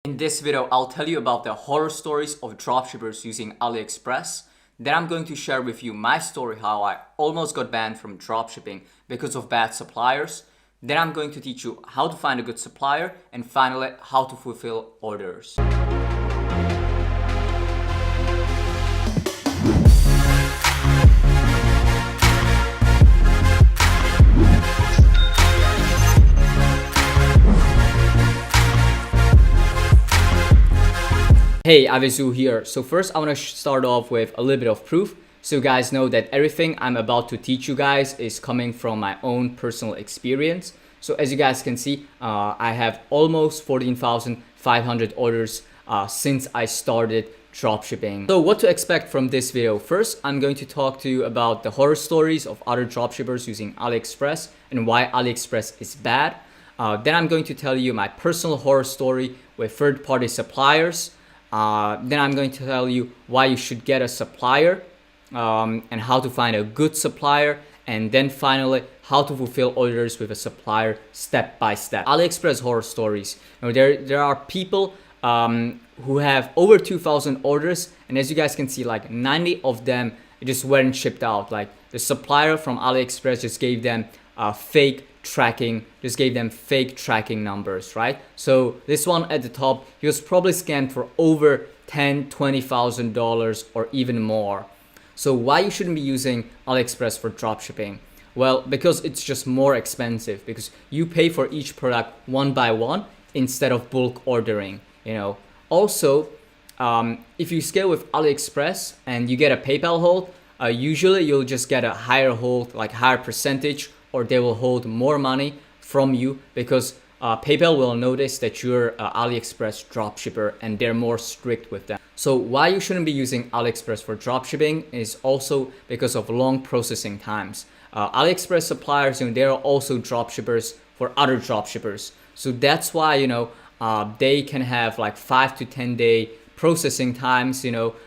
In this video, I'll tell you about the horror stories of dropshippers using Aliexpress. Then I'm going to share with you my story how I almost got banned from dropshipping because of bad suppliers. Then I'm going to teach you how to find a good supplier, and finally how to fulfill orders. Hey, Avizu here. So first I want to start off with a little bit of proof so you guys know that everything I'm about to teach you guys is coming from my own personal experience. So as you guys can see, I have almost 14,500 orders since I started dropshipping. So what to expect from this video? First, I'm going to talk to you about the horror stories of other dropshippers using Aliexpress and why Aliexpress is bad. Then I'm going to tell you my personal horror story with third-party suppliers. Then I'm going to tell you why you should get a supplier and how to find a good supplier, and then finally how to fulfill orders with a supplier step by step. Aliexpress horror stories. There are people who have over 2,000 orders, and as you guys can see, like 90 of them just weren't shipped out. Like the supplier from Aliexpress just gave them fake tracking numbers, right? So this one at the top, he was probably scammed for over $20,000 or even more. So why you shouldn't be using Aliexpress for dropshipping? Well, because it's just more expensive, because you pay for each product one by one instead of bulk ordering, Also, if you scale with Aliexpress and you get a PayPal hold, usually you'll just get a higher hold, like higher percentage, or they will hold more money from you because PayPal will notice that you're an Aliexpress dropshipper and they're more strict with that. So why you shouldn't be using Aliexpress for dropshipping is also because of long processing times. Aliexpress suppliers, they're also dropshippers for other dropshippers. So that's why, they can have like 5 to 10 day processing times,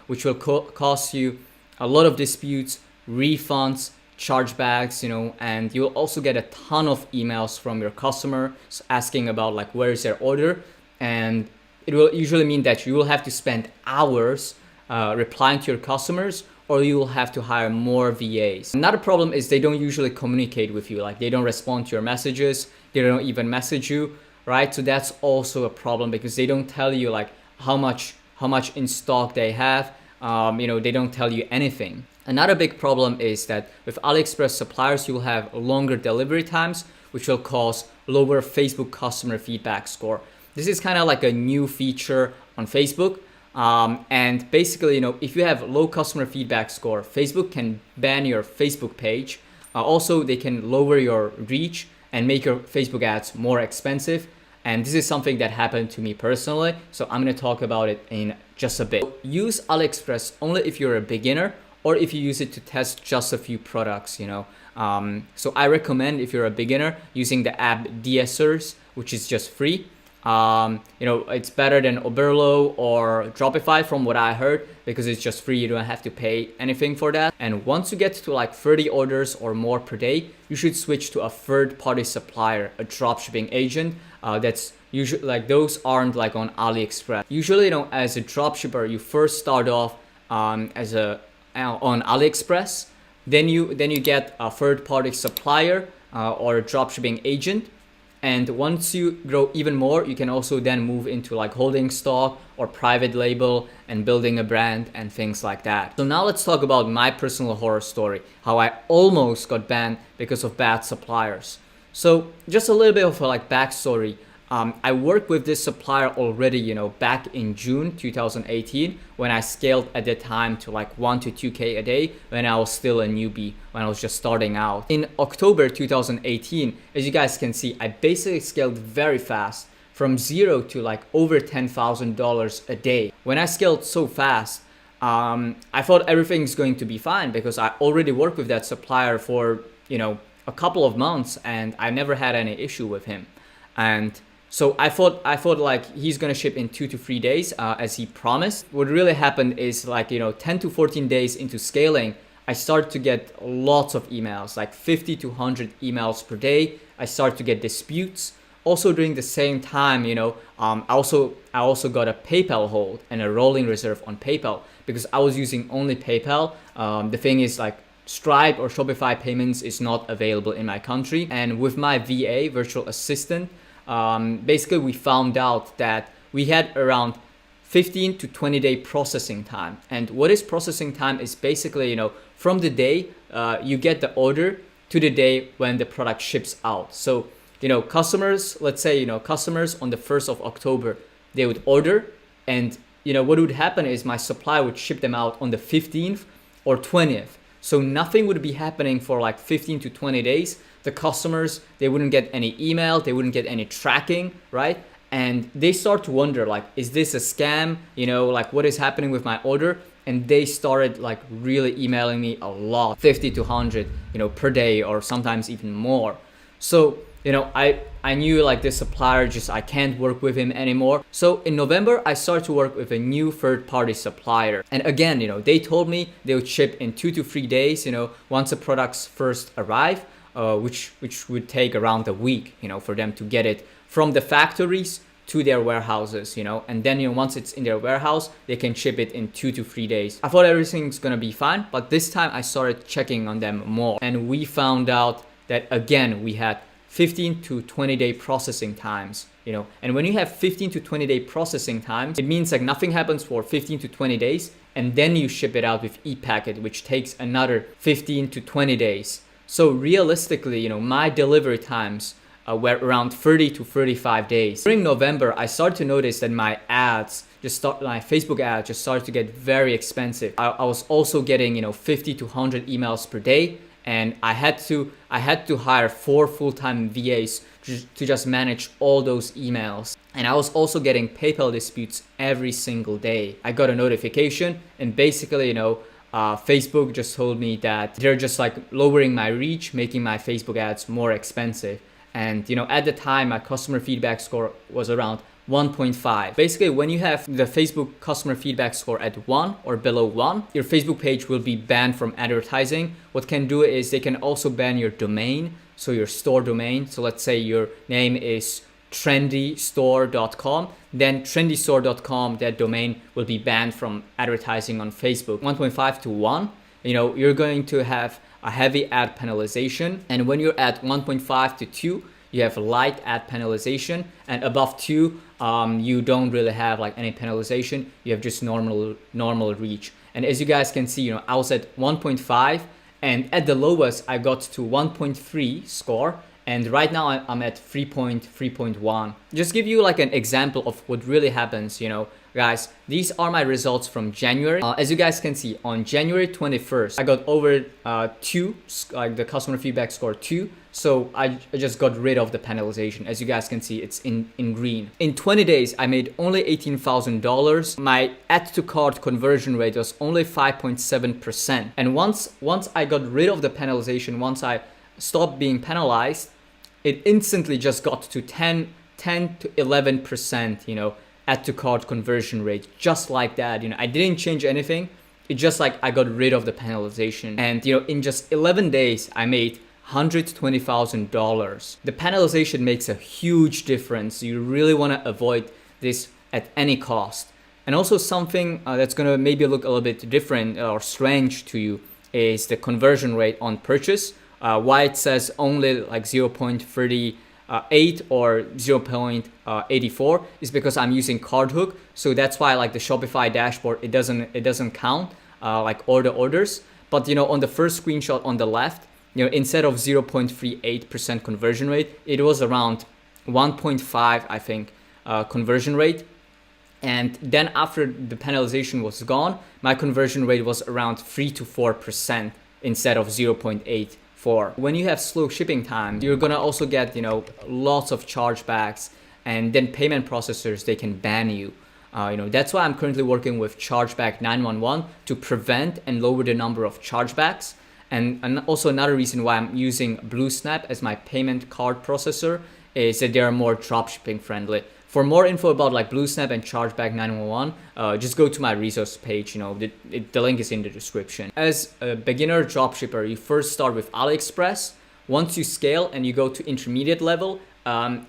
which will cost you a lot of disputes, refunds, chargebacks, and you'll also get a ton of emails from your customers asking about like where is their order, and it will usually mean that you will have to spend hours replying to your customers, or you will have to hire more VAs. Another problem is they don't usually communicate with you, like they don't respond to your messages, they don't even message you, right? So that's also a problem because they don't tell you like how much in stock they have. They don't tell you anything. Another big problem is that with Aliexpress suppliers, you'll have longer delivery times, which will cause lower Facebook customer feedback score. This is kind of like a new feature on Facebook. And basically, if you have low customer feedback score, Facebook can ban your Facebook page. Also, they can lower your reach and make your Facebook ads more expensive. And this is something that happened to me personally. So I'm going to talk about it in just a bit. Use Aliexpress only if you're a beginner, or if you use it to test just a few products, So I recommend, if you're a beginner, using the app DSers, which is just free. It's better than Oberlo or Shopify from what I heard, because it's just free. You don't have to pay anything for that. And once you get to like 30 orders or more per day, you should switch to a third-party supplier, a dropshipping agent. That's usually like, those aren't like on Aliexpress. Usually, as a dropshipper, you first start off on Aliexpress, then you get a third-party supplier or a dropshipping agent, and once you grow even more, you can also then move into like holding stock or private label and building a brand and things like that. So now let's talk about my personal horror story, how I almost got banned because of bad suppliers. So just a little bit of a like backstory. I worked with this supplier already, back in June 2018, when I scaled at the time to like 1 to 2K a day, when I was still a newbie, when I was just starting out. In October 2018, as you guys can see, I basically scaled very fast from zero to like over $10,000 a day. When I scaled so fast, I thought everything's going to be fine because I already worked with that supplier for, a couple of months, and I never had any issue with him. And so I thought like he's gonna ship in 2 to 3 days, as he promised. What really happened is like 10 to 14 days into scaling, I started to get lots of emails, like 50 to 100 emails per day. I started to get disputes Also during the same time, I also got a PayPal hold and a rolling reserve on PayPal because I was using only PayPal. The thing is like Stripe or Shopify payments is not available in my country. And with my VA, virtual assistant, basically we found out that we had around 15 to 20 day processing time. And what is processing time is basically, from the day you get the order to the day when the product ships out. So, customers, let's say, customers on the 1st of October, they would order, and, what would happen is my supplier would ship them out on the 15th or 20th. So nothing would be happening for like 15 to 20 days. The customers, they wouldn't get any email, they wouldn't get any tracking, right? And they start to wonder, like, is this a scam? Like, what is happening with my order? And they started like really emailing me a lot, 50 to 100, per day, or sometimes even more. So, I knew like this supplier, I can't work with him anymore. So in November, I started to work with a new third-party supplier. And again, they told me they would ship in 2 to 3 days, once the products first arrive, which would take around a week, for them to get it from the factories to their warehouses, and then, once it's in their warehouse, they can ship it in 2 to 3 days. I thought everything's gonna be fine, but this time I started checking on them more, and we found out that again, we had 15 to 20 day processing times, and when you have 15 to 20 day processing times, it means like nothing happens for 15 to 20 days, and then you ship it out with e-packet, which takes another 15 to 20 days. So realistically, my delivery times were around 30 to 35 days. During November, I started to notice that my Facebook ads just started to get very expensive. I was also getting, 50 to 100 emails per day, and I had to hire 4 full-time VAs to just manage all those emails. And I was also getting PayPal disputes every single day. I got a notification, and basically, Facebook just told me that they're just like lowering my reach, making my Facebook ads more expensive. And at the time, my customer feedback score was around 1.5. Basically, when you have the Facebook customer feedback score at 1 or below 1, your Facebook page will be banned from advertising. What can do is they can also ban your domain, so your store domain. So let's say your name is trendystore.com, then trendystore.com, that domain will be banned from advertising on Facebook. 1.5 to 1, you're going to have a heavy ad penalization. And when you're at 1.5 to 2, you have light ad penalization, and above 2, you don't really have like any penalization. You have just normal reach. And as you guys can see, I was at 1.5, and at the lowest I got to 1.3 score, and right now I'm at 3.1. Just give you like an example of what really happens, guys. These are my results from January. As you guys can see, on January 21st, I got over 2, like the customer feedback score 2. So I just got rid of the penalization. As you guys can see, it's in green. In 20 days, I made only $18,000. My add to cart conversion rate was only 5.7%. And once I got rid of the penalization, once I stopped being penalized, it instantly just got to 10 to 11%, add to cart conversion rate, just like that. I didn't change anything. It just like I got rid of the penalization. And in just 11 days, I made $120,000. The penalization makes a huge difference. You really want to avoid this at any cost. And also something that's going to maybe look a little bit different or strange to you is the conversion rate on purchase. Why it says only like 0.38 or 0.84 is because I'm using card hook. So that's why like the Shopify dashboard, it doesn't count like all the orders. But on the first screenshot on the left, instead of 0.38% conversion rate, it was around 1.5, I think, conversion rate. And then after the penalization was gone, my conversion rate was around 3 to 4% instead of 0.84. When you have slow shipping time, you're gonna also get, lots of chargebacks, and then payment processors, they can ban you. That's why I'm currently working with Chargeback 911 to prevent and lower the number of chargebacks. And also another reason why I'm using BlueSnap as my payment card processor is that they are more dropshipping friendly. For more info about like BlueSnap and Chargeback 911, just go to my resource page. The link is in the description. As a beginner dropshipper, you first start with Aliexpress. Once you scale and you go to intermediate level,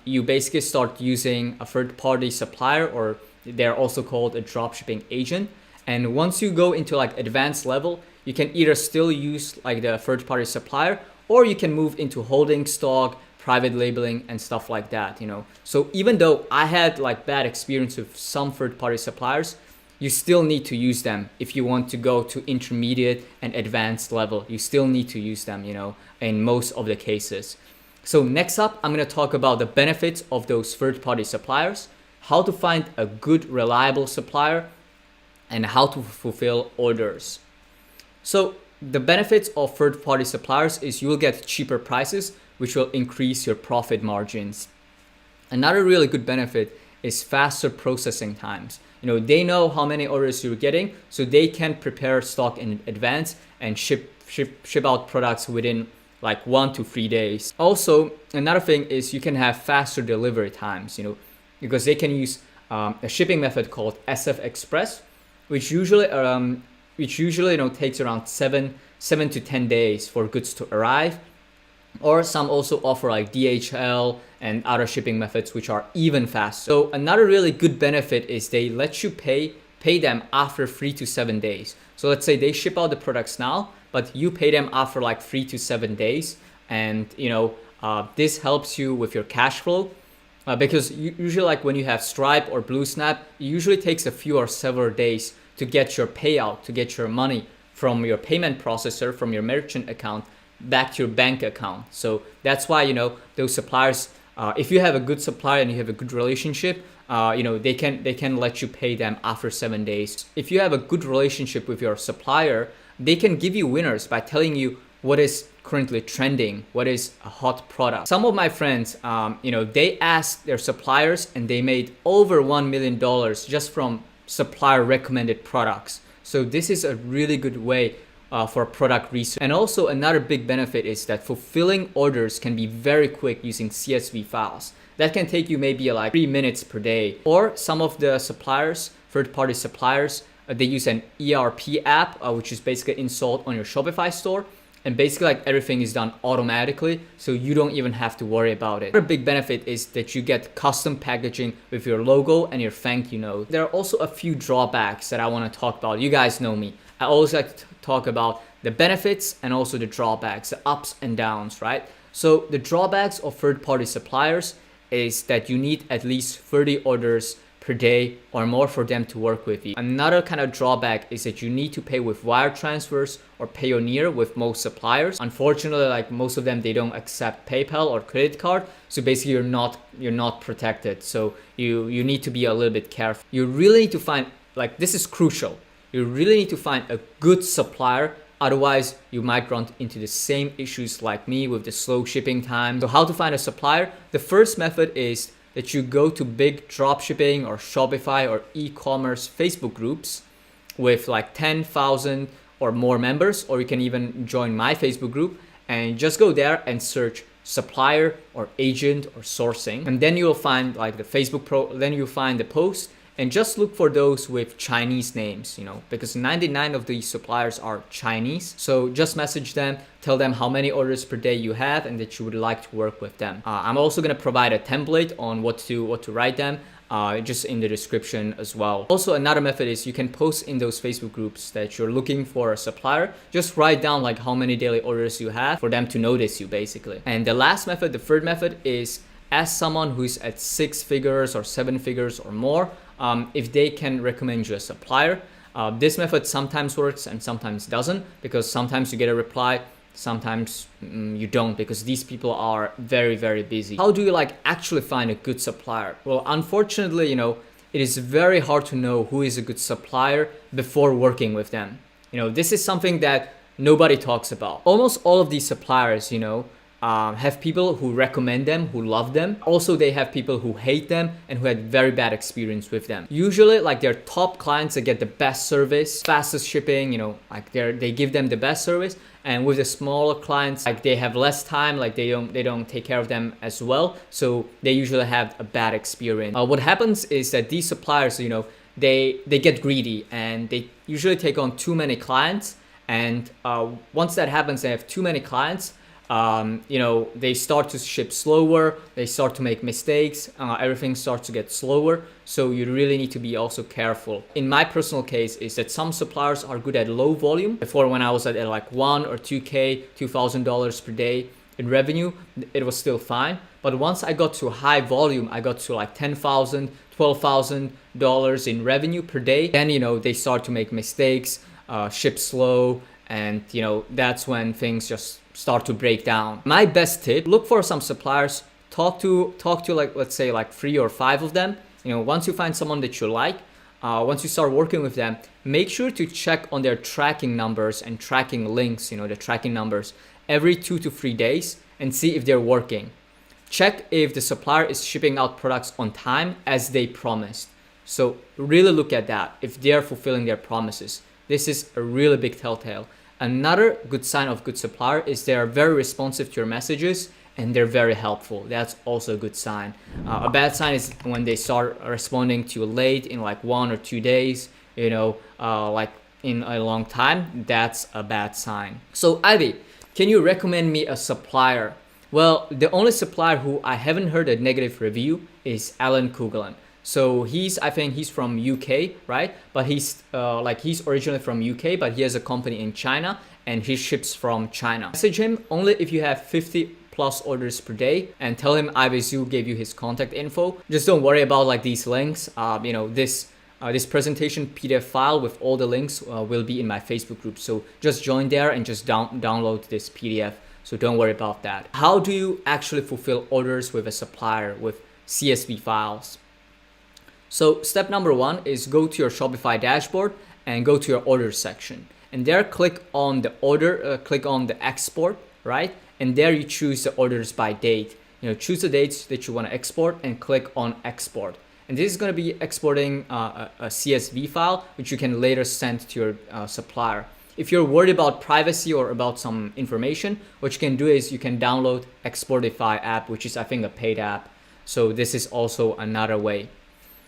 you basically start using a third-party supplier, or they're also called a dropshipping agent. And once you go into like advanced level, you can either still use like the third-party supplier, or you can move into holding stock, private labeling, and stuff like that, you know. So even though I had like bad experience with some third-party suppliers, you still need to use them if you want to go to intermediate and advanced level. You still need to use them, you know, in most of the cases. So next up, I'm going to talk about the benefits of those third-party suppliers, how to find a good, reliable supplier, and how to fulfill orders. So the benefits of third-party suppliers is you will get cheaper prices, which will increase your profit margins. Another really good benefit is faster processing times. You know, they know how many orders you're getting, so they can prepare stock in advance and ship out products within like 1 to 3 days. Also, another thing is you can have faster delivery times, you know, because they can use a shipping method called SF Express, which usually you know takes around 7 to 10 days for goods to arrive. Or some also offer like DHL and other shipping methods which are even faster. So another really good benefit is they let you pay them after 3 to 7 days. So let's say they ship out the products now, but you pay them after like 3 to 7 days. And you know, this helps you with your cash flow. Because usually like when you have Stripe or BlueSnap, it usually takes a few or several days to get your payout, to get your money from your payment processor, from your merchant account, back to your bank account. So that's why, you know, those suppliers, if you have a good supplier and you have a good relationship, you know, they can let you pay them after 7 days. If you have a good relationship with your supplier, they can give you winners by telling you what is currently trending, what is a hot product. Some of my friends, you know, they asked their suppliers and they made over $1 million just from supplier recommended products. So this is a really good way for product research. And also another big benefit is that fulfilling orders can be very quick using CSV files. That can take you maybe like 3 minutes per day. Or some of the suppliers, third-party suppliers, they use an ERP app, which is basically installed on your Shopify store. And basically like everything is done automatically, so you don't even have to worry about it. Another big benefit is that you get custom packaging with your logo and your thank you note. There are also a few drawbacks that I want to talk about. You guys know me. I always like to talk about the benefits and also the drawbacks, the ups and downs, right? So the drawbacks of third-party suppliers is that you need at least 30 orders per day or more for them to work with you. Another kind of drawback is that you need to pay with wire transfers or Payoneer with most suppliers. Unfortunately, like most of them, they don't accept PayPal or credit card. So basically you're not protected. So you need to be a little bit careful. You really need to find, like this is crucial. You really need to find a good supplier. Otherwise, you might run into the same issues like me with the slow shipping time. So how to find a supplier? The first method is that you go to big dropshipping or Shopify or e-commerce Facebook groups with like 10,000 or more members, or you can even join my Facebook group and just go there and search supplier or agent or sourcing. And then you'll find like the then you'll find the post and just look for those with Chinese names, you know, because 99 of these suppliers are Chinese. So just message them, tell them how many orders per day you have and that you would like to work with them. I'm also gonna provide a template on what to write them just in the description as well. Also, another method is you can post in those Facebook groups that you're looking for a supplier. Just write down like how many daily orders you have for them to notice you basically. And the last method, the third method, is ask someone who's at 6 figures or 7 figures or more if they can recommend you a supplier. This method sometimes works and sometimes doesn't, because sometimes you get a reply, sometimes you don't, because these people are very, very busy. How do you like actually find a good supplier? Well, unfortunately, you know, it is very hard to know who is a good supplier before working with them. You know, this is something that nobody talks about. Almost all of these suppliers, you know, have people who recommend them, who love them. Also, they have people who hate them and who had very bad experience with them. Usually, like their top clients, they get the best service, fastest shipping, you know, like they give them the best service. And with the smaller clients, like they have less time, like they don't take care of them as well. So they usually have a bad experience. What happens is that these suppliers, you know, they get greedy and they usually take on too many clients. And once that happens, they have too many clients. they start to ship slower, they start to make mistakes, everything starts to get slower. So you really need to be also careful. In my personal case is that some suppliers are good at low volume. Before, when I was at like 1 or 2K, $2,000 per day in revenue, it was still fine. But once I got to high volume, I got to like $10,000, $12,000 in revenue per day. Then, they start to make mistakes, ship slow, and that's when things just start to break down. My best tip: look for some suppliers, talk to like, let's say like 3 or 5 of them. Once you find someone that you like, once you start working with them, make sure to check on their tracking numbers and tracking links, the tracking numbers every 2 to 3 days, and see if they're working. Check if the supplier is shipping out products on time as they promised. So really look at that, if they're fulfilling their promises. This is a really big telltale. Another good sign of good supplier is they are very responsive to your messages and they're very helpful. That's also a good sign. A bad sign is when they start responding to you late, in like 1 or 2 days, like in a long time. That's a bad sign. So Ivy, can you recommend me a supplier? Well, the only supplier who I haven't heard a negative review is Alan Kugelan. So I think he's from UK, right? But he's originally from UK, but he has a company in China and he ships from China. Message him only if you have 50 plus orders per day and tell him Ivy Zhu gave you his contact info. Just don't worry about like these links. This presentation PDF file with all the links will be in my Facebook group. So just join there and just download this PDF. So don't worry about that. How do you actually fulfill orders with a supplier with CSV files? So step number 1 is go to your Shopify dashboard and go to your orders section. And there click on the order, click on the export, right? And there you choose the orders by date. Choose the dates that you want to export and click on export. And this is going to be exporting a CSV file, which you can later send to your supplier. If you're worried about privacy or about some information, what you can do is you can download Exportify app, which is I think a paid app. So this is also another way.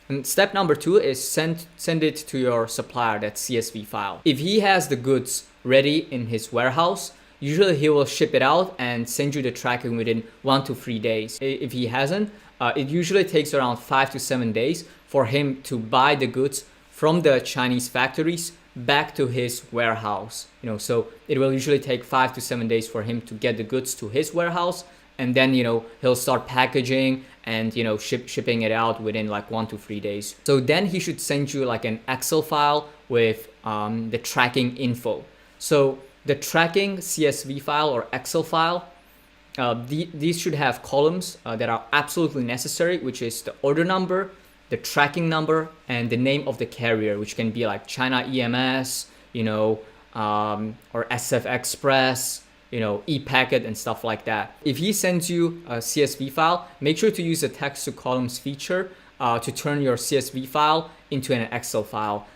And step number 2 is send it to your supplier, that CSV file. If he has the goods ready in his warehouse, usually he will ship it out and send you the tracking within 1 to 3 days. If he hasn't, it usually takes around 5 to 7 days for him to buy the goods from the Chinese factories back to his warehouse. So it will usually take 5 to 7 days for him to get the goods to his warehouse, and then he'll start packaging and shipping it out within like 1 to 3 days. So then he should send you like an Excel file with the tracking info. So the tracking CSV file or Excel file, these should have columns that are absolutely necessary, which is the order number, the tracking number, and the name of the carrier, which can be like China EMS, or SF Express, e-packet and stuff like that. If he sends you a CSV file, make sure to use the text to columns feature to turn your CSV file into an Excel file,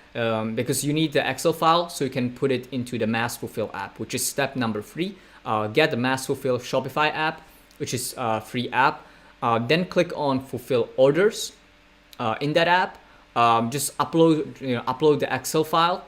because you need the Excel file so you can put it into the Mass Fulfill app, which is step number 3. Get the Mass Fulfill Shopify app, which is a free app. Then click on Fulfill Orders. In that app, just upload the Excel file.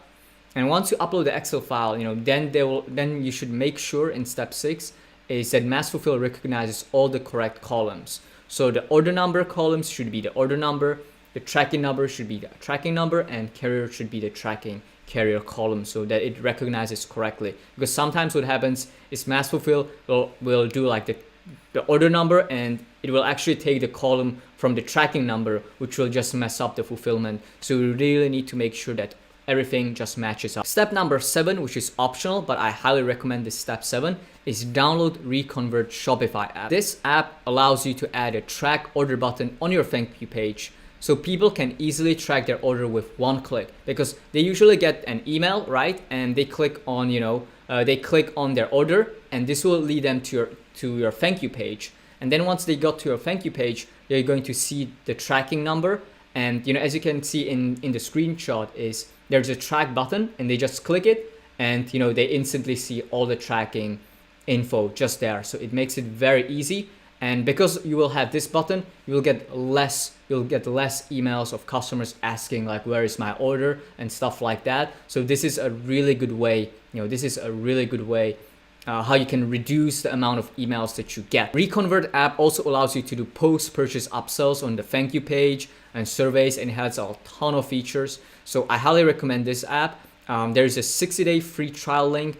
And once you upload the Excel file, then you should make sure in step 6 is that Mass Fulfill recognizes all the correct columns. So the order number columns should be the order number, the tracking number should be the tracking number, and carrier should be the tracking carrier column, so that it recognizes correctly. Because sometimes what happens is Mass Fulfill will do like the order number, and it will actually take the column from the tracking number, which will just mess up the fulfillment. So you really need to make sure that everything just matches up. Step number 7, which is optional, but I highly recommend this step 7, is download Reconvert Shopify app. This app allows you to add a track order button on your thank you page, so people can easily track their order with one click, because they usually get an email, right? And they click on, their order, and this will lead them to your thank you page. And then once they got to your thank you page, they're going to see the tracking number. And as you can see in the screenshot, is there's a track button, and they just click it, and they instantly see all the tracking info just there. So it makes it very easy. And because you will have this button, you'll get less emails of customers asking like, where is my order and stuff like that. So this is a really good way. This is a really good way how you can reduce the amount of emails that you get. Reconvert app also allows you to do post-purchase upsells on the thank you page and surveys, and it has a ton of features. So I highly recommend this app. There's a 60-day free trial link.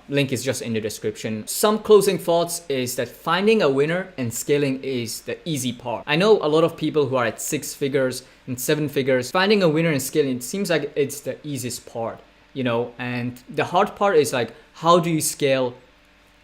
Link is just in the description. Some closing thoughts is that finding a winner and scaling is the easy part. I know a lot of people who are at 6 figures and 7 figures. Finding a winner and scaling, it seems like it's the easiest part, and the hard part is like, how do you scale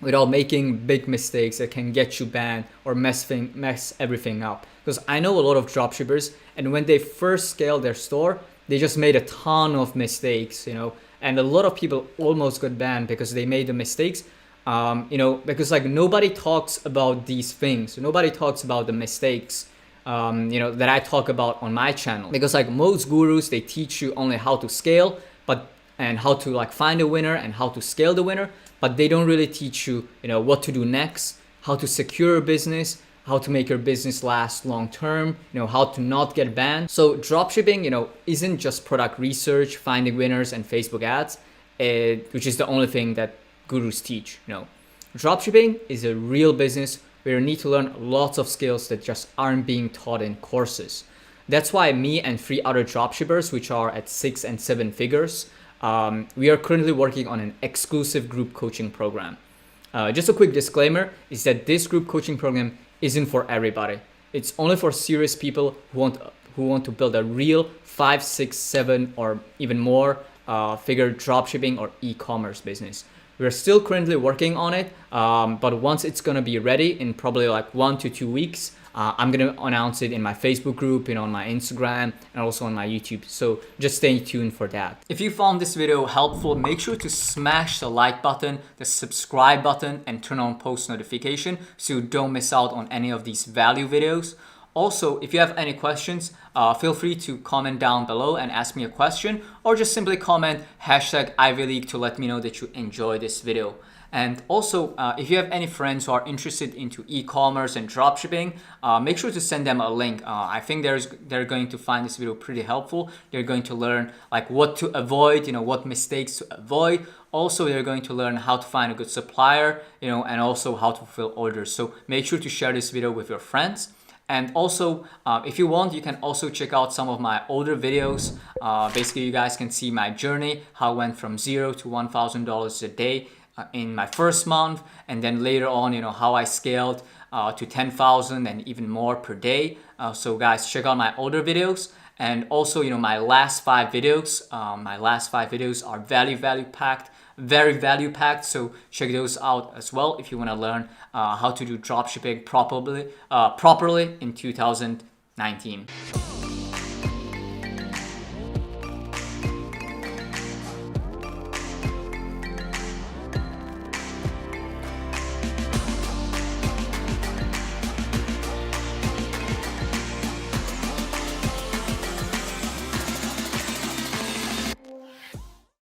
without making big mistakes that can get you banned or mess everything up? Because I know a lot of dropshippers, and when they first scaled their store, they just made a ton of mistakes, and a lot of people almost got banned because they made the mistakes. Because like nobody talks about these things. Nobody talks about the mistakes, that I talk about on my channel. Because like most gurus, they teach you only how to scale, and how to like find a winner and how to scale the winner, but they don't really teach you, what to do next, how to secure a business, how to make your business last long term, how to not get banned. So dropshipping, isn't just product research, finding winners and Facebook ads, which is the only thing that gurus teach. Dropshipping is a real business where you need to learn lots of skills that just aren't being taught in courses. That's why me and 3 other dropshippers, which are at 6 and 7 figures, we are currently working on an exclusive group coaching program. Just a quick disclaimer is that this group coaching program isn't for everybody. It's only for serious people who want to build a real 5, 6, 7 or even more figure dropshipping or e-commerce business. We're still currently working on it, but once it's gonna be ready in probably like 1 to 2 weeks, I'm gonna announce it in my Facebook group, on my Instagram, and also on my YouTube. So just stay tuned for that. If you found this video helpful, make sure to smash the like button, the subscribe button, and turn on post notification so you don't miss out on any of these value videos. Also, if you have any questions, feel free to comment down below and ask me a question, or just simply comment #IvyLeague to let me know that you enjoy this video. And also, if you have any friends who are interested into e-commerce and dropshipping, make sure to send them a link. I think they're going to find this video pretty helpful. They're going to learn like what to avoid, what mistakes to avoid. Also, they're going to learn how to find a good supplier, and also how to fulfill orders. So make sure to share this video with your friends. And also, if you want, you can also check out some of my older videos. Basically, you guys can see my journey, how I went from $0 to $1,000 a day in my first month, and then later on, how I scaled to 10,000 and even more per day. So guys, check out my older videos. And also, my last 5 videos. My last 5 videos are value packed, very value packed. So check those out as well if you want to learn how to do dropshipping properly in 2019.